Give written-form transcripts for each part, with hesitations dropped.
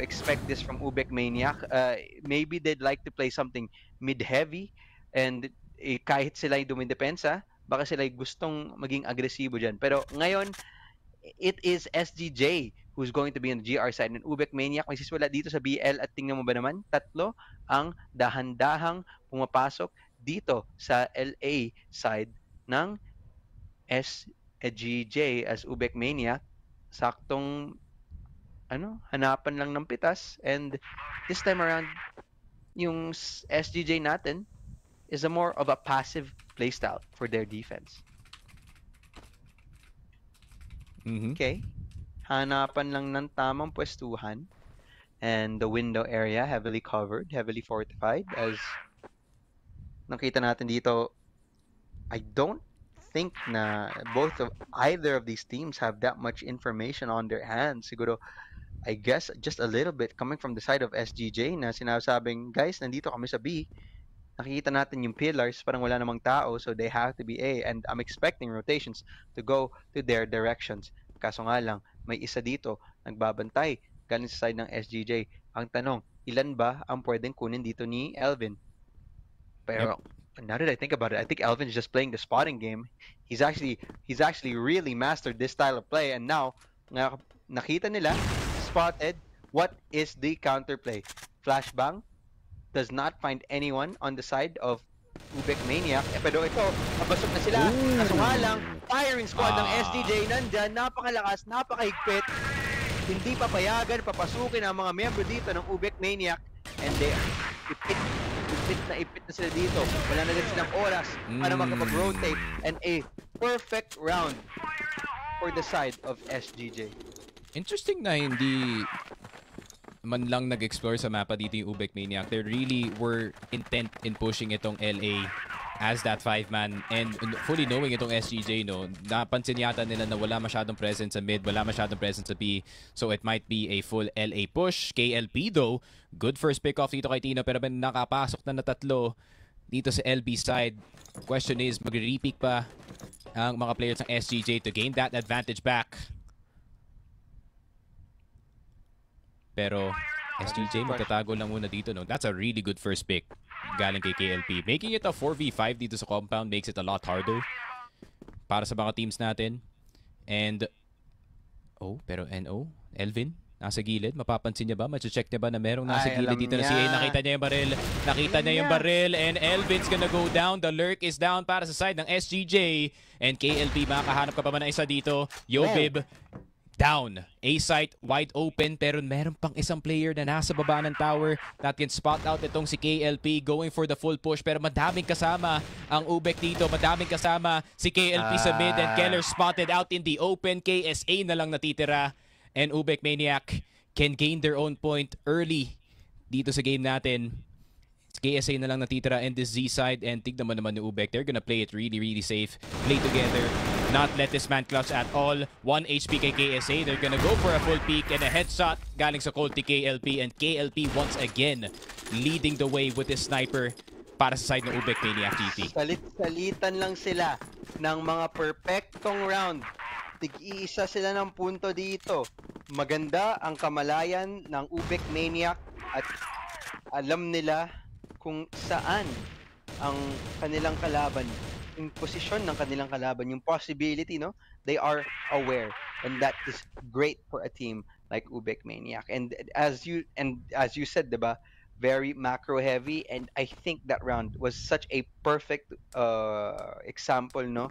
expect this from UBECManiac. Maybe they'd like to play something mid-heavy and kahit sila yung dumidepensa, baka sila gustong maging agresibo dyan. Pero ngayon, it is SGJ who's going to be on the GR side. And UBECManiac may siswala dito sa BL at tingnan mo ba naman, tatlo ang dahan-dahang pumapasok dito sa LA side ng SGJ as UBECManiac. Saktong hanapan lang ng pitas, and this time around yung SGJ natin is a more of a passive playstyle for their defense. Okay, hanapan lang ng tamang pwestuhan, and the window area heavily covered, heavily fortified. As nakita natin dito, I don't think na either of these teams have that much information on their hands. Siguro, I guess just a little bit coming from the side of SGJ na sinasabing, guys, nandito kami sa B. Nakikita natin yung pillars, parang wala namang tao, so they have to be A. And I'm expecting rotations to go to their directions. Kaso nga lang, may isa dito, nagbabantay, galing sa side ng SGJ. Ang tanong, ilan ba ang pwedeng kunin dito ni Elvin? Pero, now that I think about it, I think Elvin's just playing the spotting game. He's actually really mastered this style of play, and now, nakita nila, spotted, what is the counterplay? Flashbang does not find anyone on the side of UBECManiac. Pero ito, nabasok na sila. Kaso nga lang, firing squad ng SGJ nandyan, napakalakas, napakahigpit. Hindi papayagan, papasukin ang mga miyembro dito ng UBECManiac, and they ipit na sila dito. Wala na din silang oras para makapag-rotate, and a perfect round for the side of SGJ. Interesting na hindi man lang nag-explore sa mapa dito yung UBECManiac. They really were intent in pushing itong LA as that 5-man, and fully knowing itong SGJ, no, napansin yata nila na wala masyadong presence sa mid, wala masyadong presence sa B, so it might be a full LA push. KLP though, good first pick off dito kay Tino, pero may nakapasok na tatlo dito sa LB side. Question is, magre-repeat pa ang mga players ng SGJ to gain that advantage back? Pero SGJ magtatago lang muna dito, no? That's a really good first pick galing kay KLP. Making it a 4v5 dito sa compound makes it a lot harder para sa mga teams natin. And pero NO, Elvin, nasa gilid. Mapapansin niya ba? Mache-check niya ba na merong nasa gilid dito na si A? Nakita niya yung baril. Nakita niya yung baril, and Elvin's gonna go down. The lurk is down para sa side ng SGJ. And KLP, makakahanap ka pa ba na isa dito? Yobib, down. A-site, wide open, pero meron pang isang player na nasa baba ng tower that can spot out itong si KLP, going for the full push, pero madaming kasama ang UBEC dito. Madaming kasama si KLP sa mid, and Keller spotted out in the open. KSA na lang natitira, and UBECManiac can gain their own point early dito sa game natin. KSA na lang natitira in this Z side, and tignan mo naman ni UBEC. They're gonna play it really, really safe. Play together. Not let this man clutch at all. 1 HP kay KSA. They're gonna go for a full peek and a headshot galing sa Colty KLP, and KLP once again leading the way with his sniper para sa side ng UBECManiacGT. Salit-salitan lang sila ng mga perfectong round. Tig-iisa sila ng punto dito. Maganda ang kamalayan ng UBECManiac at alam nila kung saan ang kanilang kalaban, yung posisyon ng kanilang kalaban, yung possibility, no? They are aware, and that is great for a team like UBECManiac. And as you said, diba, very macro heavy, and I think that round was such a perfect example, no?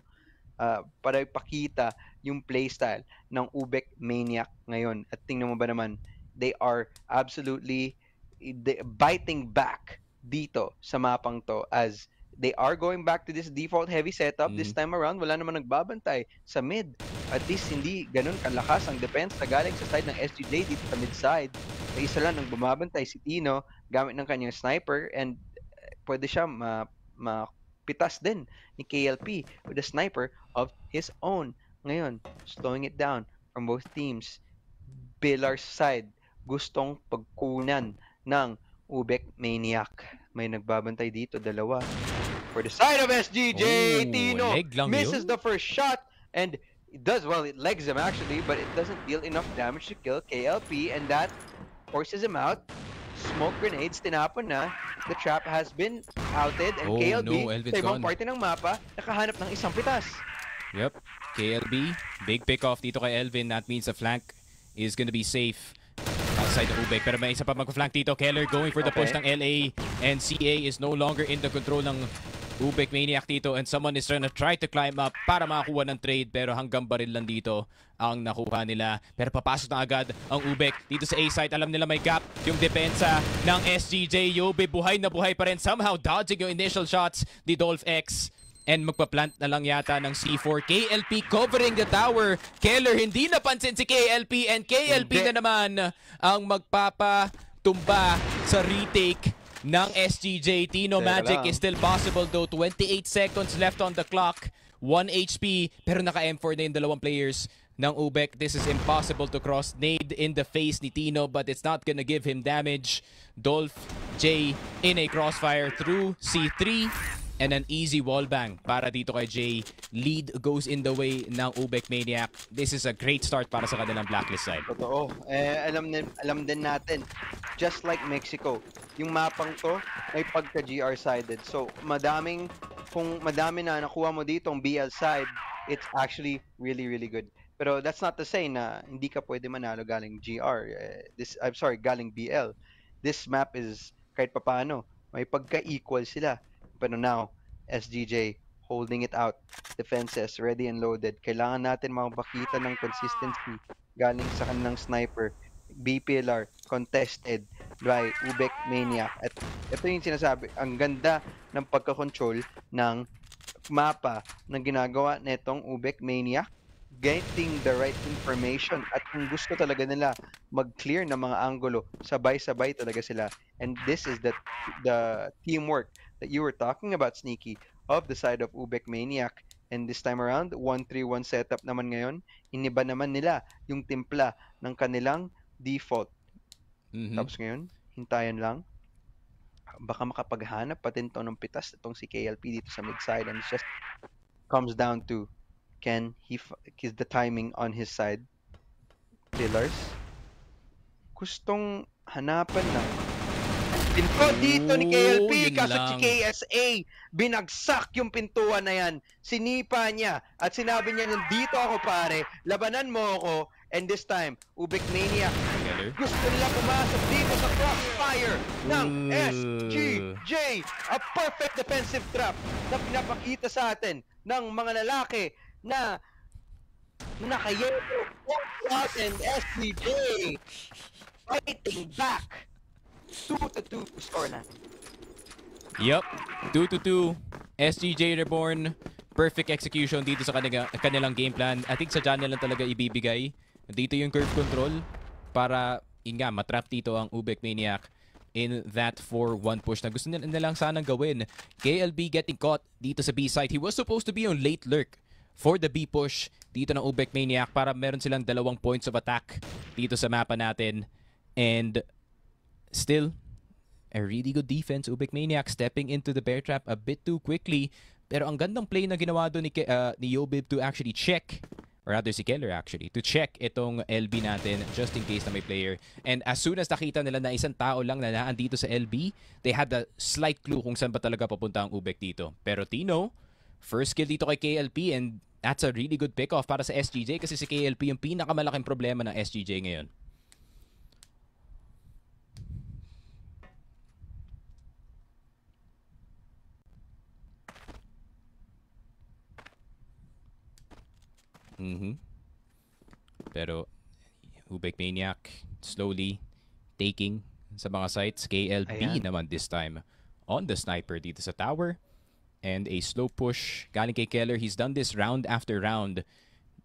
Para ipakita yung playstyle ng UBECManiac ngayon. At tingnan mo ba naman, they are absolutely biting back dito sa mapang to, as they are going back to this default heavy setup. This time around, wala naman nagbabantay sa mid. At least hindi ganun kalakas ang defense na galing sa side ng SGJ dito sa mid side. May isa lang ang bumabantay, si Tino, gamit ng kanyang sniper, and pwede siya mapitas din ni KLP with a sniper of his own. Ngayon, slowing it down from both teams. Pillar side, gustong pagkunan ng UBECManiac. May nagbabantay dito, dalawa. For the side of SGJ, Tino misses the first shot, and it does, well, it legs him actually, but it doesn't deal enough damage to kill KLP, and that forces him out. Smoke grenades, tinapon na. The trap has been outed and Oh, KLB no, Elvin's sa ibang gone. parte ng mapa, nakahanap ng isang pitas. Yep. KLB, big pick off dito kay Elvin. That means the flank is gonna be safe outside the Ubek. Pero may isa pa mag-flank dito. Keller going for the push ng LA. And CA is no longer in the control ng UBECManiac dito. And someone is trying to climb up para makakuha ng trade. Pero hanggang baril lang dito ang nakuha nila. Pero papasok na agad ang Ubek dito sa A-site. Alam nila may gap yung depensa ng SGJ. Yobe buhay na buhay pa rin. Somehow dodging yung initial shots ni Dolph X. And magpa-plant na lang yata ng C4. KLP covering the tower. Keller hindi napansin si KLP. And KLP na naman ang magpapatumba sa retake ng SGJ. Tino Magic is still possible though. 28 seconds left on the clock. 1 HP. Pero naka-M4 na yung dalawang players ng Ubek. This is impossible to cross. Nade in the face ni Tino but it's not gonna give him damage. Dolph J in a crossfire through C3. And an easy wallbang para dito kay Jay. Lead goes in the way ng UBECManiac. This is a great start para sa kanilang blacklist side. Totoo. Alam din natin, just like Mexico, yung mapang to may pagka GR sided. So, kung madami na nakuha mo ditong BL side, it's actually really, really good. Pero that's not to say na hindi ka pwede manalo galing GR. Galing BL. This map is kahit papaano, may pagka-equal sila. Pero now, SGJ holding it out. Defenses ready and loaded. Kailangan natin makapakita ng consistency galing sa kanilang sniper. BPLR contested by UBECManiac. At ito yung sinasabi, ang ganda ng pagka-control ng mapa na ginagawa netong UBECManiac. Getting the right information at kung gusto talaga nila mag-clear ng mga angulo, sabay-sabay talaga sila. And this is the teamwork that you were talking about, Sneaky, of the side of UBECManiac. And this time around, 1-3-1 setup naman ngayon. Iniba naman nila yung timpla ng kanilang default. Tapos ngayon, hintayan lang. Baka makapaghanap pa din to ng pitas itong si KLP dito sa mid-side. And it just comes down to can he is the timing on his side. Pillars. Gustong hanapan na pinto dito ni KLP kasi si KSA binagsak yung pintuan na yan. Sinipa niya at sinabi niya, nandito ako pare, labanan mo ako. And this time, UBECManiac gusto nila pumasok dito sa crossfire ng SGJ. A perfect defensive trap na pinapakita sa atin ng mga lalaki na naka-yellow and SGJ fighting back. 2-2 score na. Yup, 2-2. SGJ REBORN. Perfect execution dito sa kanilang game plan. I think sa dyan lang talaga ibibigay. Dito yung curve control para matrap dito ang UBECManiac in that 4-1 push na gusto nila lang sanang gawin. KLB getting caught dito sa B site. He was supposed to be on late lurk for the B push dito ng UBECManiac para meron silang 2 points of attack dito sa mapa natin. And still, a really good defense. UBECManiac stepping into the bear trap a bit too quickly. Pero ang gandang play na ginawa doon ni Yobib to actually check, or rather si Keller actually, to check itong LB natin just in case na may player. And as soon as nakita nila na isang tao lang na naandito sa LB, they had a slight clue kung saan ba talaga papunta ang Ubek dito. Pero Tino, first kill dito kay KLP and that's a really good pick off para sa SGJ kasi si KLP yung pinakamalaking problema ng SGJ ngayon. Pero UBECManiac slowly taking sa mga sites. KLB naman this time on the sniper dito sa tower. And a slow push galing kay Keller. He's done this round after round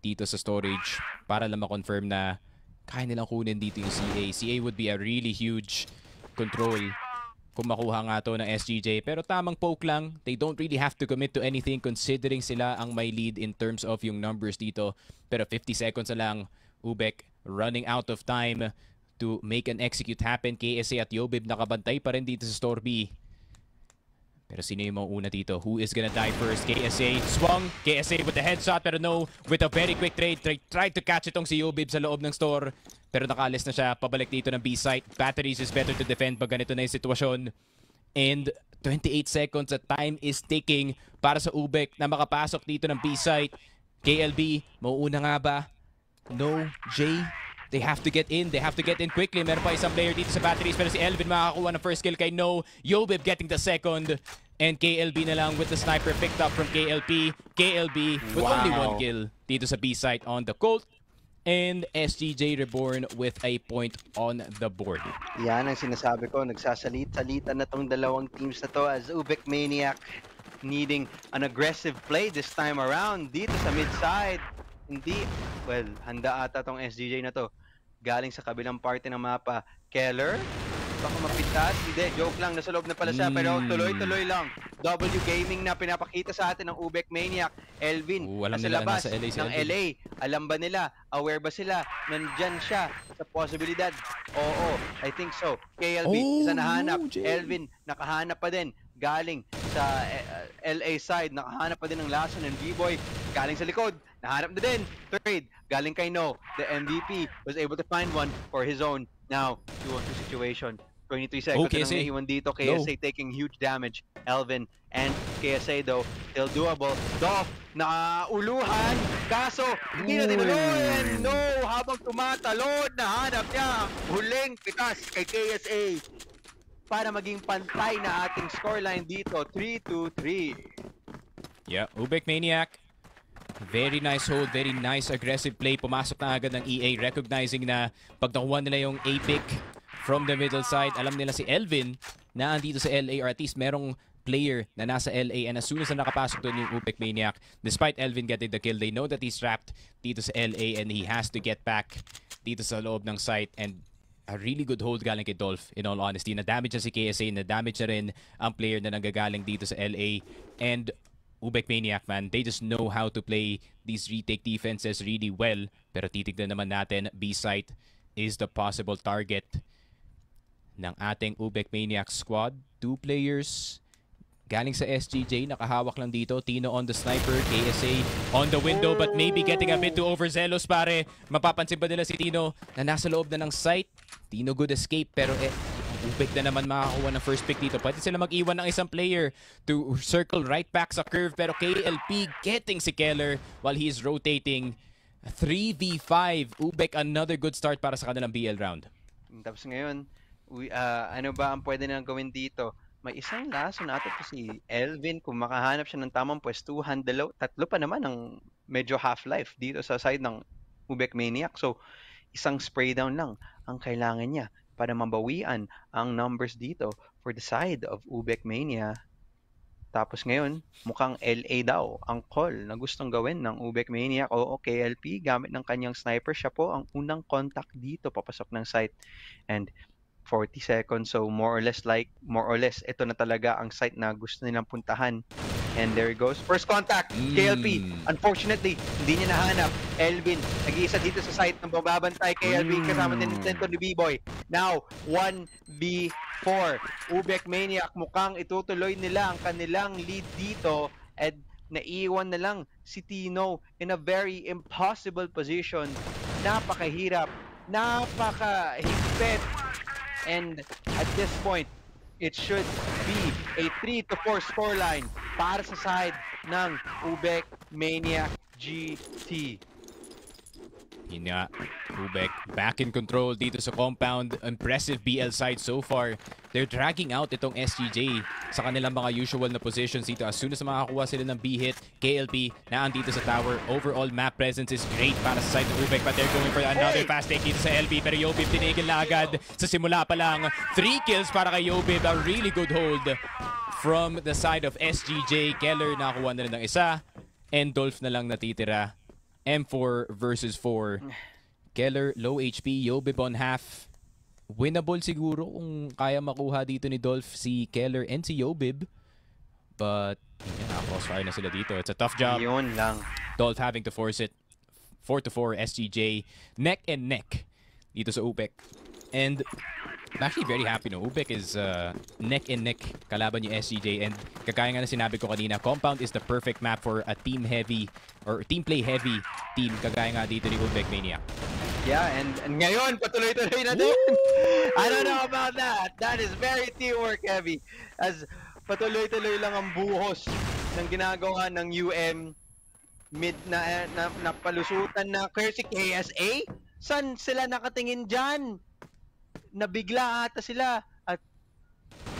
dito sa storage para lang ma-confirm na kaya nilang kunin dito yung CA. CA would be a really huge control kung makuha nga to ng SGJ. Pero tamang poke lang. They don't really have to commit to anything considering sila ang may lead in terms of yung numbers dito. Pero 50 seconds na lang. Ubek running out of time to make an execute happen. KSA at Yobib nakabantay pa rin dito sa store B. Pero sino yung mauuna dito? Who is gonna die first? KSA swung. KSA with the headshot pero no. With a very quick trade. Tried to catch itong si Yobib sa loob ng store. Pero nakaalis na siya. Pabalik dito ng B-site. Batteries is better to defend pag ganito na yung sitwasyon. And 28 seconds. The time is ticking para sa UBEC na makapasok dito ng B-site. KLB, mauuna nga ba? No. Jay, they have to get in. They have to get in quickly. Meron pa isang player dito sa batteries pero si Elvin makakakuha ng first kill kay No. Yobib getting the second. And KLB na lang with the sniper picked up from KLP. KLB with only one kill dito sa B-site on the Colt. And SGJ REBORN with a point on the board. Yan ang sinasabi ko. Nagsasalit-salitan na tong dalawang teams na to as UBECManiac needing an aggressive play this time around dito sa mid-side. Hindi, well, handa ata tong SGJ na to. Galing sa kabilang parte ng mapa. Keller, baka mapitas. Hindi, joke lang. Nasa loob na pala siya. Pero tuloy-tuloy lang. W Gaming na pinapakita sa atin ng UBECManiac. Elvin, nasa labas ng LA. Alam ba nila? Aware ba sila? Nandyan siya sa posibilidad. Oo, I think so. KLB, isa nahanap. Elvin, nakahanap pa din. Galing sa LA side. Nakahanap pa din ng lason ng B-Boy. Galing sa likod. Nahanap na din. Third, galing kay No. The MVP was able to find one for his own. Now, 2-on-2 situation. 23 seconds na naiwan dito. KSA taking huge damage. Elvin and KSA though, still doable. Doff, nakauluhan. Kaso, hindi na tinuloy. No, habang tumatalon, nahanap niya. Huling pitas kay KSA. Para maging pantay na ating scoreline dito. 3-2-3. Yeah, UBECManiac. Very nice hold, very nice aggressive play. Pumasok na agad ng EA, recognizing na pag nakuha nila yung A pick from the middle side, alam nila si Elvin na andito sa LA or at least merong player na nasa LA, and as soon as na nakapasok doon yung UBECManiac, despite Elvin getting the kill, they know that he's trapped dito sa LA and he has to get back dito sa loob ng site. And a really good hold galing kay Dolph, in all honesty. Na-damage na si KSA, na-damage na rin ang player na nanggagaling dito sa LA. And UBECManiac, man, they just know how to play these retake defenses really well. Pero titignan naman natin, B-site is the possible target ng ating UBECManiac squad. 2 players galing sa SGJ, nakahawak lang dito. Tino on the sniper, KSA on the window, but maybe getting a bit too overzealous, pare. Mapapansin ba nila si Tino na nasa loob na ng site? Tino good escape, pero UBEC na naman makakuha ng first pick dito. Pwede sila mag-iwan ng isang player to circle right back sa curve, pero KLP getting si Keller while he is rotating. 3v5. UBEC, another good start para sa kanilang BL round. Tapos ngayon, ano ba ang pwede nang gawin dito? May isang laso natin po si Elvin. Kung makahanap siya ng tamang pwestuhan, tatlo pa naman ang medyo half-life dito sa side ng UBECManiac. So, isang spray down lang ang kailangan niya para mabawian ang numbers dito for the side of UBECManiac. Tapos ngayon, mukhang LA daw ang call na gustong gawin ng UBECManiac. Oo, KLP, gamit ng kanyang sniper, siya po ang unang contact dito papasok ng site. And 40 seconds, so more or less ito na talaga ang site na gusto nilang puntahan. And there it goes, first contact. KLP, unfortunately hindi niya nahanap. Elvin, nag-iisa dito sa site ng bababantay. KLP kasama din ni B-Boy. Now 1v4. UBECManiac, mukhang itutuloy nila ang kanilang lead dito, at naiwan na lang si Tino in a very impossible position. Napakahirap, napakahigpit. And at this point, it should be a 3-4 scoreline para sa side ng UBECManiacGT. Yun nga, UBEC back in control dito sa compound. Impressive BL side so far. They're dragging out itong SGJ sa kanilang mga usual na positions dito. As soon as makakuha sila ng B-hit, KLP na andito sa tower. Overall map presence is great para sa side ng UBEC, but they're going for another fast take dito sa LB. Pero Yobib tinigil na agad sa simula pa lang. 3 kills para kay Yobib. A really good hold from the side of SGJ. Keller nakakuha na rin ng isa. And Dolph na lang natitira. M4 versus 4. Keller, low HP. Yobib on half. Winnable siguro kung kaya makuha dito ni Dolph si Keller and si Yobib. But, crossfire na sila dito. It's a tough job. Yun lang. Dolph having to force it. 4-4 SGJ. Neck and neck dito sa UBEC. And I'm actually very happy, no? Ubek is neck and neck kalaban yung SGJ, and kagaya nga na sinabi ko kanina, Compound is the perfect map for a team-heavy or team-play-heavy team kagaya nga dito ni UBECManiac. Yeah, and ngayon, patuloy-tuloy na din. I don't know about that. That is very teamwork heavy. As patuloy-tuloy lang ang buhos ng ginagawa ng UM. Mid na palusutan na si KSA. San sila nakatingin dyan? Nabigla ata sila. At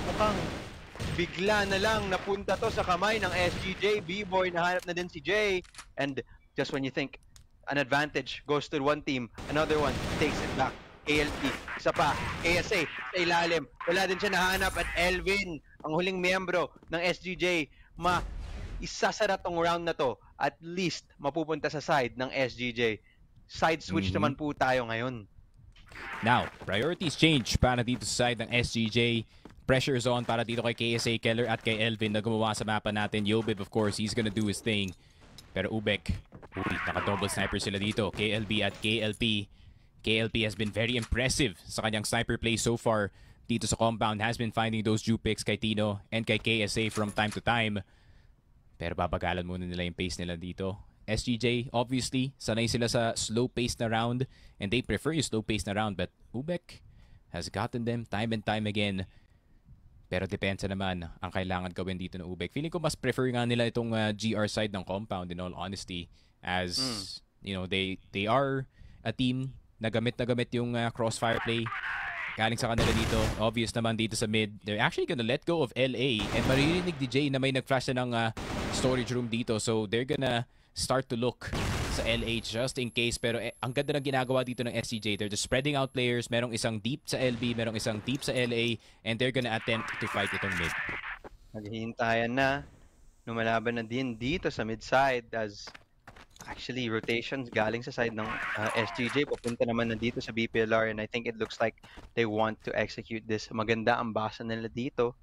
mukhang bigla na lang napunta to sa kamay ng SGJ. B-Boy, nahanap na din si Jay. And just when you think an advantage goes to one team, another one takes it back. KLP, isa pa, KSA, sa ilalim. Wala din siya nahanap at Elvin, ang huling miyembro ng SGJ, isasara tong round na to. At least, mapupunta sa side ng SGJ. Side switch naman po tayo ngayon. Now, priorities change para dito sa side ng SGJ. Pressure is on para dito kay KSA, Keller at kay Elvin na gumawa sa mapa natin. Yobib, of course, he's gonna do his thing. Pero Ubek, naka-double sniper sila dito. KLB at KLP. KLP has been very impressive sa kanyang sniper play so far dito sa compound. Has been finding those Jew picks kay Tino and kay KSA from time to time. Pero babagalan muna nila yung pace nila dito. SGJ, obviously, sanay sila sa slow-paced na round and they prefer yung slow-paced na round. But Ubek has gotten them time and time again. Pero depensa naman ang kailangan gawin dito ng Ubek. Feeling ko mas prefer nga nila itong GR side ng compound in all honesty. As, you know, they are a team na gamit yung crossfire play. Galing sa kanila dito. Obvious naman dito sa mid. They're actually gonna let go of LA. And maririnig ni Jay na may nag-flash na ng storage room dito. So they're gonna start to look sa LA just in case. Pero ang ganda ng ginagawa dito ng SGJ. They're just spreading out players. Merong isang deep sa LB, merong isang deep sa LA, and they're gonna attempt to fight itong mid. Naghihintayan na. Lumalaban na din dito sa mid side as actually rotations galing sa side ng SGJ. Papunta naman na dito sa BPLR, and I think it looks like they want to execute this. Maganda ang basa nila dito.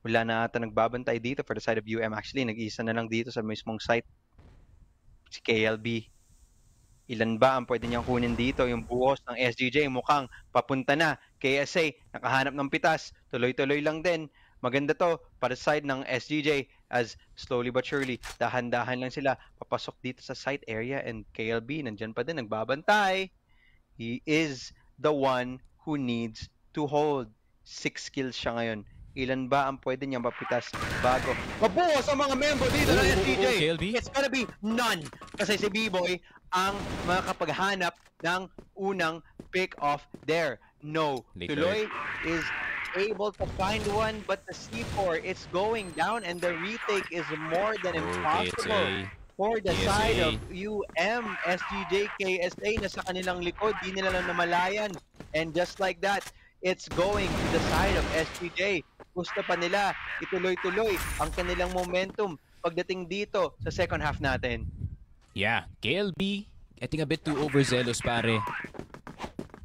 Wala na ata nagbabantay dito for the side of UM. Actually, nag-isa na lang dito sa mismong site. Si KLB. Ilan ba ang pwede niyang kunin dito? Yung buhos ng SGJ mukhang papunta na. KSA, nakahanap ng pitas. Tuloy-tuloy lang din. Maganda to para sa side ng SGJ as slowly but surely, dahan-dahan lang sila papasok dito sa site area, and KLB nandyan pa din, nagbabantay. He is the one who needs to hold. 6 kills siya ngayon. Ilan ba ang pwede niyang mapitas bago mabuhos ang mga member dito ng SGJ? It's gonna be none. Kasi si B-Boy ang makakapaghanap ng unang pick-off there. No. Tuloy is able to find one, but the C4 is going down and the retake is more than impossible for the side of UM. SGJ, KSA nasa kanilang likod, di nila lang namalayan, and just like that, it's going to the side of SGJ. Gusto pa nila ituloy-tuloy ang kanilang momentum pagdating dito sa second half natin. Yeah, KLB getting a bit too overzealous pare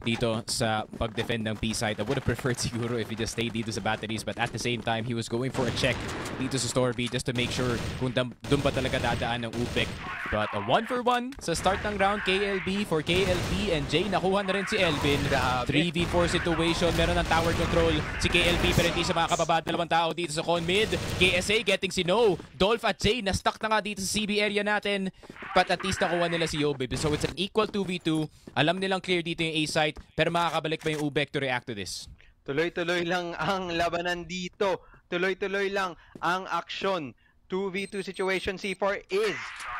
dito sa pag-defend ng B-side. I would have preferred siguro if he just stayed dito sa batteries, but at the same time, he was going for a check dito sa store B just to make sure kung doon ba talaga dadaan ng Ubek. But a 1-for-1 sa start ng round, KLB for KLP, and Jay nakuha na rin si Elvin. 3v4 situation, meron ng tower control si KLP pero hindi siya makakababa. Dalawang tao dito sa con mid. KSA getting si No. Dolph at Jay na-stuck na nga dito sa CB area natin, but at least nakuha nila si Yobib. So it's an equal 2v2. Alam nilang clear dito yung A-site, pero makakabalik pa yung Ubek to react to this? Tuloy-tuloy lang ang labanan dito. Tuloy-tuloy lang ang aksyon. 2v2 situation. C4 is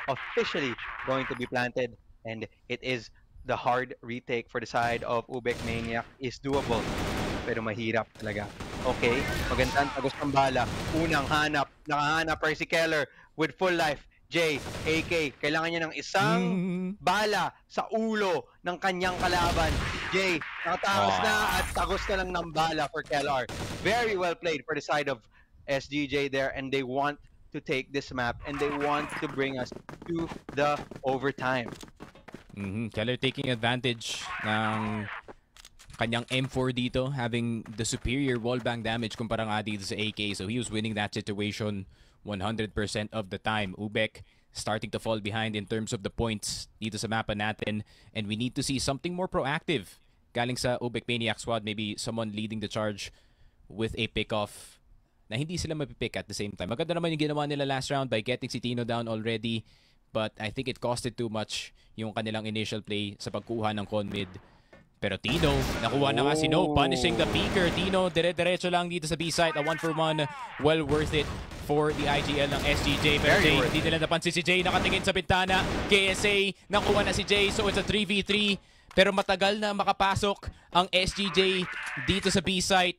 officially going to be planted, and it is the hard retake for the side of UBECManiac is doable, pero mahirap talaga. Okay, magandang tagos ng bala. Unang hanap, nakahanap pa si Keller with full life. Jay, AK, kailangan niya ng isang bala sa ulo ng kanyang kalaban. Jay, nakatakas na at tagos na lang ng bala for KLR. Very well played for the side of SGJ there, and they want to take this map and they want to bring us to the overtime. Keller taking advantage ng kanyang M4 dito, having the superior wallbang damage kumpara nga dito sa AK, so he was winning that situation 100% of the time. Ubek starting to fall behind in terms of the points dito sa mapa natin, and we need to see something more proactive galing sa UBECManiac squad, maybe someone leading the charge with a pick-off na hindi sila mapipick at the same time. Maganda naman yung ginawa nila last round by getting si Tino down already, but I think it costed too much yung kanilang initial play sa pagkuha ng con mid. Pero Tino, nakuha na nga si No, punishing the peaker. Tino, dire-diretso lang dito sa B-site. A 1-for-1, well worth it for the IGL ng SGJ. Pero Jay, hindi nila napansin si Jay, nakatingin sa bintana. KSA, nakuha na si Jay, so it's a 3v3. Pero matagal na makapasok ang SGJ dito sa B-site.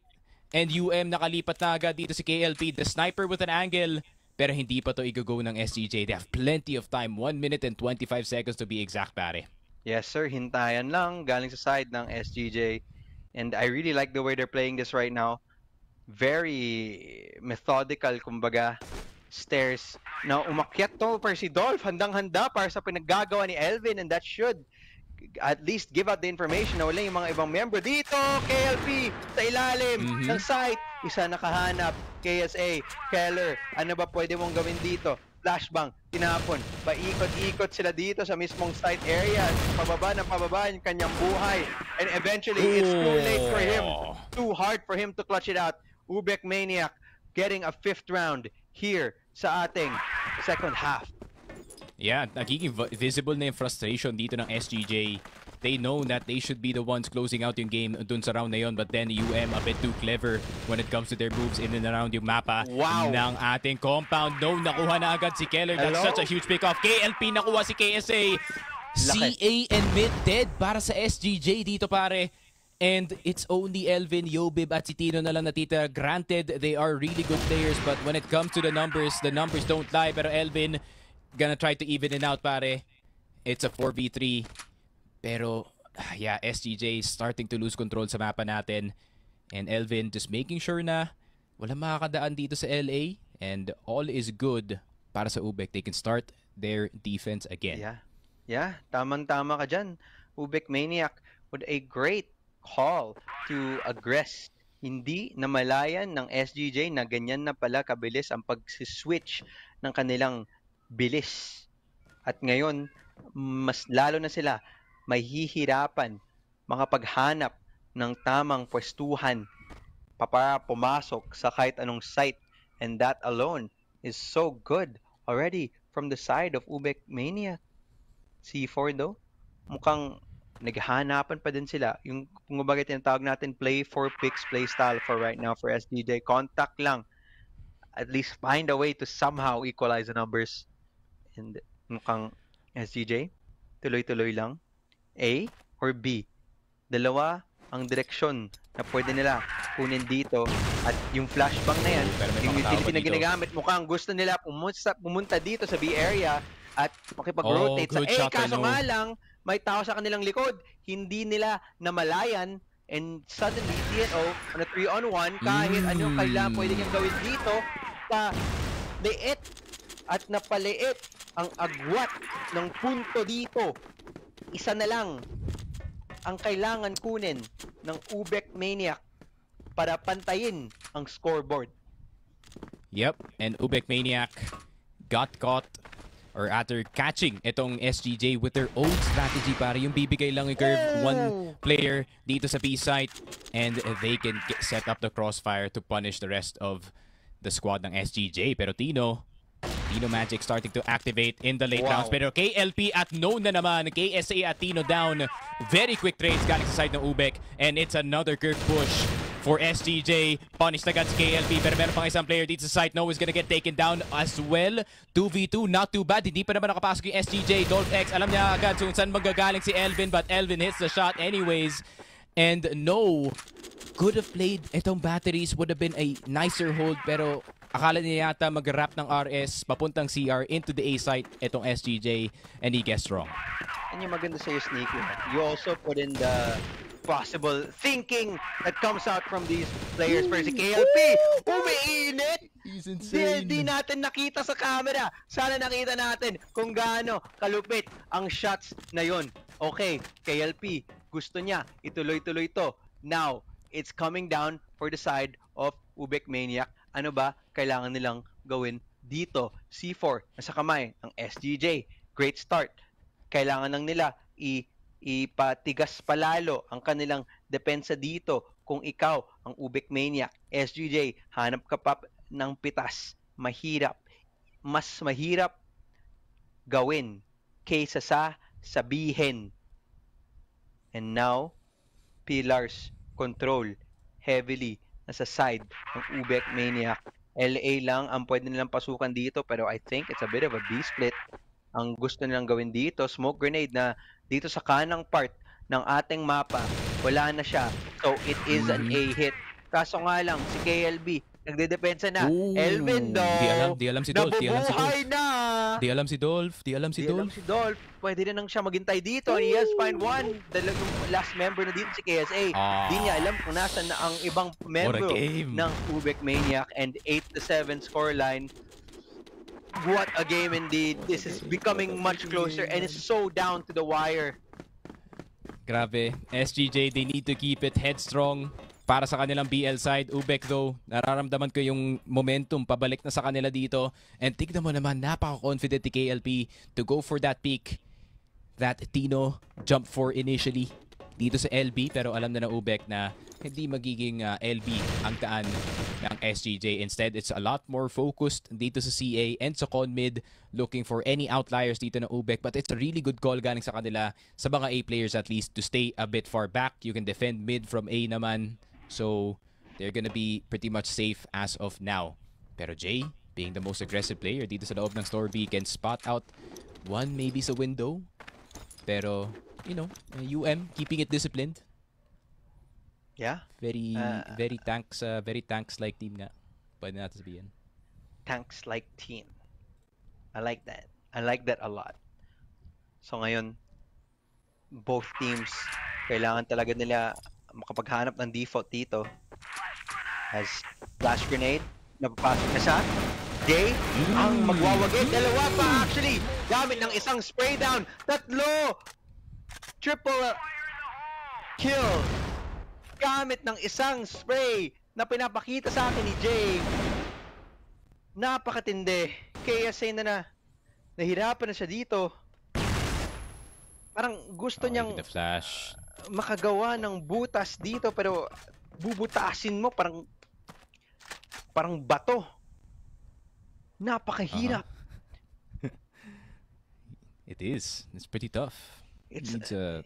And nakalipat na agad dito si KLP. The sniper with an angle. Pero hindi pa to i-go ng SGJ. They have plenty of time. 1 minute and 25 seconds to be exact, pare. Yes, sir. Hintayan lang. Galing sa side ng SGJ. And I really like the way they're playing this right now. Very methodical, kumbaga. Stairs. Now, umakyat to para si Dolph. Handang-handa para sa pinaggagawa ni Elvin. And that should at least give out the information na wala yung mga ibang member dito. KLP sa ilalim ng site. Isa nakahanap. KSA, Keller, ano ba pwede mong gawin dito? Flashbang, tinapon. Paikot-ikot sila dito sa mismong site area. Pababa yung kanyang buhay. And eventually, it's too late for him. Too hard for him to clutch it out. UBECManiac getting a 5th round here sa ating second half. Yeah, nagiging visible na yung frustration dito ng SGJ. They know that they should be the ones closing out yung game dun sa round na yun, but then a bit too clever when it comes to their moves in and around yung mapa ng ating compound. No, nakuha na agad si Keller. That's such a huge pick-off. KLP nakuha si KSA. CA and mid dead para sa SGJ dito, pare. And it's only Elvin, Yobib at si Tino na lang natitira. Granted, they are really good players, but when it comes to the numbers don't lie. Pero Elvin gonna try to even it out, pare. It's a 4v3. Pero, yeah, SGJ starting to lose control sa mapa natin. And Elvin just making sure na walang makakadaan dito sa LA. And all is good para sa UBEC. They can start their defense again. Yeah, tamang-tama ka dyan. UBECManiac with a great call to aggress. Hindi namalayan ng SGJ na ganyan na pala kabilis ang pag-switch ng kanilang bilis. At ngayon, mas lalo na sila mahihirapan makapaghanap ng tamang pwestuhan para pumasok sa kahit anong site. And that alone is so good already from the side of UBECManiac. C4 though, mukhang naghahanapan pa din sila. Yung kung bagay tinatawag natin play for picks, play style for right now for SGJ. Contact lang. At least find a way to somehow equalize the numbers. And mukhang SGJ, tuloy-tuloy lang. A or B. Dalawa ang direksyon na pwede nila kunin dito. At yung flashbang na yan, yung utility na ginagamit, mukhang gusto nila pumunta dito sa B area at makipag-rotate sa A. Kaso nga lang, may tao sa kanilang likod. Hindi nila namalayan. And suddenly, TNO on a 3-on-1, kahit anong kailangan pwede niyang gawin dito, liit at napaliit ang agwat ng punto dito. Isa na lang ang kailangan kunin ng UBECManiac para pantayin ang scoreboard. Yep, and UBECManiac got caught or after catching itong SGJ with their own strategy para yung bibigay lang yung curve one player dito sa B-site and they can set up the crossfire to punish the rest of the squad ng SGJ. Pero Tino Magic starting to activate in the late rounds. Pero KLP at No na naman. KSA at Tino down. Very quick trades galing sa side ng UBEC. And it's another curve push for SGJ. Punish na agad si KLP. Pero meron pang isang player dito sa side. No is gonna get taken down as well. 2v2, not too bad. Hindi pa naman nakapasok yung SGJ. Dolph X, alam niya agad kung saan magagaling si Elvin. But Elvin hits the shot anyways. And No could have played itong batteries. Would have been a nicer hold. Pero akala niya yata mag-wrap ng RS papuntang CR into the A site itong SGJ and he guessed wrong. And yung maganda sa'yo, Sneaky, you also put in the possible thinking that comes out from these players. Pero si KLP, umiinit! He's insane. Di natin nakita sa camera. Sana nakita natin kung gaano kalupit ang shots na yon. Okay, KLP, gusto niya ituloy-tuloy to. Now, it's coming down for the side of UBECManiac. Ano ba kailangan nilang gawin dito? C4 nasa kamay ng SGJ. Great start. Kailangan lang nila ipatigas palalo ang kanilang depensa dito kung ikaw ang UBECManiac. SGJ, hanap ka pa ng pitas. Mahirap. Mas mahirap gawin kaysa sa sabihin. And now, Pillars control heavily nasa side ng UBECManiac. LA lang ang pwede nilang pasukan dito, pero I think it's a bit of a B-split. Ang gusto nilang gawin dito, smoke grenade na dito sa kanang part ng ating mapa, wala na siya. So it is an A hit. Kaso nga lang, si KLB, nagdedepensa na. Ooh, Elvin daw, di alam si Dolph. nabubuhay na. Di alam si Dolph. Pwede rin nang siya maghintay dito. He has find one. Talagang last member na dito si KSA. Di niya alam kung nasan na ang ibang member ng UBECManiac. And 8-7 scoreline. What a game indeed. This is becoming much closer and it's so down to the wire. Grabe. SGJ, they need to keep it headstrong para sa kanilang BL side. UBEC though, nararamdaman ko yung momentum pabalik na sa kanila dito. And tignan mo naman, napaka-confident ni KLP to go for that peak that Tino jumped for initially dito sa LB. Pero alam na ng UBEC na hindi magiging LB ang taan ng SGJ. Instead, it's a lot more focused dito sa CA and sa con mid, looking for any outliers dito ng UBEC. But it's a really good call galing sa kanila, sa mga A players at least, to stay a bit far back. You can defend mid from A naman. So, they're gonna be pretty much safe as of now. Pero Jay, being the most aggressive player dito sa loob ng store B, can spot out one maybe sa window. Pero, you know, keeping it disciplined. Yeah. Very tanks-like team nga. Pwede natin sabihin. Tanks-like team. I like that. I like that a lot. So ngayon, both teams, kailangan talaga nila makapaghanap ng default dito. As flash grenade, napapasok na siya. Jay, ang magwawagay. Dalawa pa actually. Gamit ng isang spray down. Tatlo! Triple kill. Gamit ng isang spray na pinapakita sa akin ni Jay. Napakatindi. KSA na nahirapan na siya dito. Parang gusto niyang flash makagawa ng butas dito, pero bubutasin mo parang bato. Napakahirap. It is. It's pretty tough. It needs a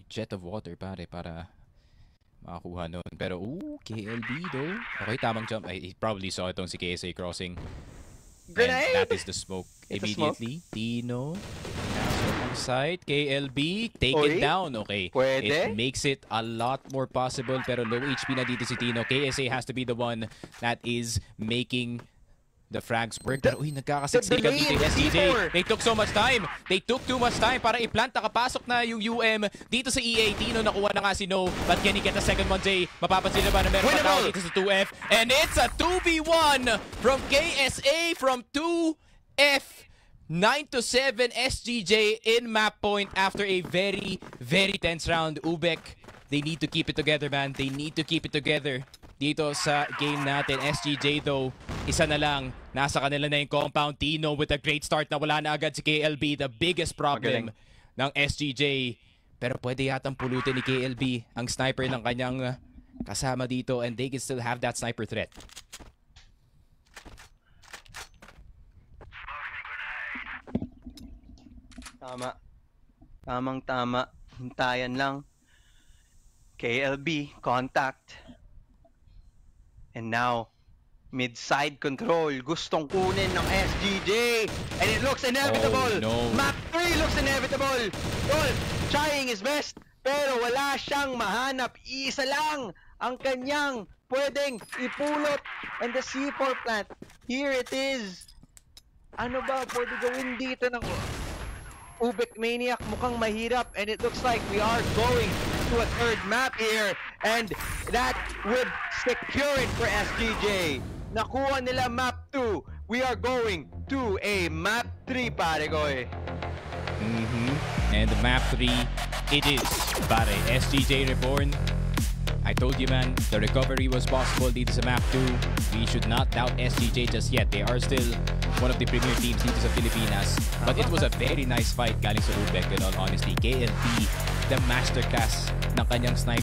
jet of water para makakuha nun. Pero, KLB though. Okay, tamang jump. He probably saw itong si KSA crossing. Grenade! And that is the smoke immediately. Tino. On site. KLB. Take it down. Okay. Pwede? It makes it a lot more possible. Pero low HP na dito si Tino. KSA has to be the one that is making the frags work. Pero nagkakasiksikan dito yung SGJ. They took so much time. They took too much time para i-plant. Nakapasok na yung dito sa EA. Tino nakuha na nga si No. But can he get the second one, Jay? Mapapansin na ba na meron pa tao dito sa 2F? And it's a 2v1 from KSA from 2F. 9-7 SGJ in map point after a very, very tense round. UBEC, they need to keep it together, man. They need to keep it together. Dito sa game natin, SGJ though, isa na lang. Nasa kanila na yung compound. Tino with a great start na wala na agad si KLB. The biggest problem ng SGJ. Pero pwede yatang pulutin ni KLB ang sniper ng kanyang kasama dito, and they can still have that sniper threat. Tama. Tamang-tama. Hintayan lang. KLB, contact. And now, mid-side control. Gustong kunin ng SGJ. And it looks inevitable. Oh, no. Map 3 looks inevitable. Dolph trying his best. Pero wala siyang mahanap. Isa lang ang kanyang pwedeng ipulot. And the C4 plant. Here it is. Ano ba pwede gawin dito ng UBECManiac? Mukhang mahirap. And it looks like we are going to a third map here. And that would secure it for SGJ. Nakuha nila map 2. We are going to a map 3, pare koy. And the map 3, it is, pare. SGJ REBORN. I told you, man, the recovery was possible dito sa map 2. We should not doubt SGJ just yet. They are still one of the premier teams dito sa Pilipinas. But it was a very nice fight galing sa UBEC, in all honesty. KLP the masterclass ng kanyang sniper.